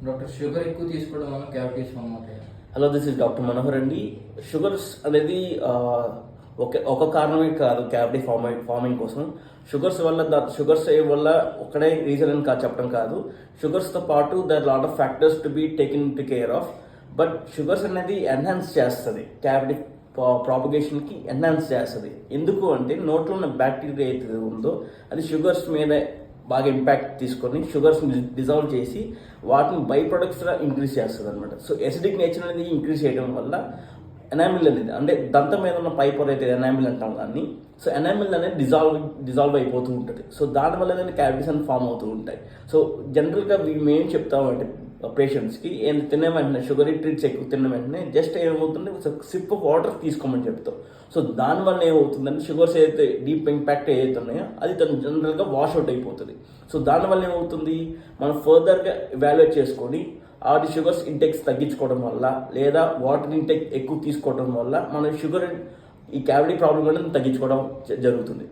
Doctor sugar ఎక్కువ తీసుకోవడం వల్ల క్యావిటీస్ ఫామ్ అవుతాయి. Hello, this is doctor Manohar అండి. షుగర్స్ అనేది ఒక కారణమే కాదు క్యావిటీ ఫార్మింగ్ కోసం. షుగర్స్ వల్ల ఒకటే రీజన్ అని చెప్పడం కాదు. షుగర్స్తో పాటు there lot of factors to be taken to care of. But sugars అనేది ఎన్హాన్స్ చేస్తుంది, క్యావిటీ ప్రాపగేషన్కి ఎన్హాన్స్ చేస్తుంది. ఎందుకు అంటే నోట్లో ఉన్న బ్యాక్టీరియా ఏదైతే ఉందో అది షుగర్స్ మీద బాగా ఇంపాక్ట్ తీసుకొని షుగర్స్ని డిజాల్వ్ చేసి వాటిని బై ప్రొడక్ట్స్గా ఇంక్రీజ్ చేస్తుంది అనమాట. సో ఎసిడిక్ నేచర్ అనేది ఇంక్రీజ్ చేయడం వల్ల ఎనామిల్ అనేది అంటే దంతం మీద ఉన్న పైపర్ అయితే ఎనామిల్ అంటాం దాన్ని. సో ఎనామిల్ అనేది డిజాల్వ్ అయిపోతూ ఉంటుంది. సో దానివల్ల అనేది క్యావిటీస్ అని ఫామ్ అవుతూ ఉంటాయి. సో జనరల్గా మేము ఏం చెప్తామంటే పేషెంట్స్కి ఏం తినే వెంటనే షుగర్ ట్రీట్స్ ఎక్కువ తిన్న వెంటనే జస్ట్ ఏమవుతుంది, సిప్ ఆఫ్ వాటర్ తీసుకోమని చెప్తాం. సో దానివల్ల ఏమవుతుందంటే షుగర్స్ ఏదైతే డీప్ ఇంపాక్ట్ ఏదైతే ఉన్నాయో అది జనరల్గా వాష్ అవుట్ అయిపోతుంది. సో దానివల్ల ఏమవుతుంది, మనం ఫర్దర్గా ఎవాల్యుయేట్ చేసుకొని వాటి షుగర్స్ ఇంటెక్స్ తగ్గించుకోవడం వల్ల లేదా వాటర్ ఇంటెక్ ఎక్కువ తీసుకోవడం వల్ల మన షుగర్ ఈ క్యావిటీ ప్రాబ్లం అనేది తగ్గించుకోవడం జరుగుతుంది.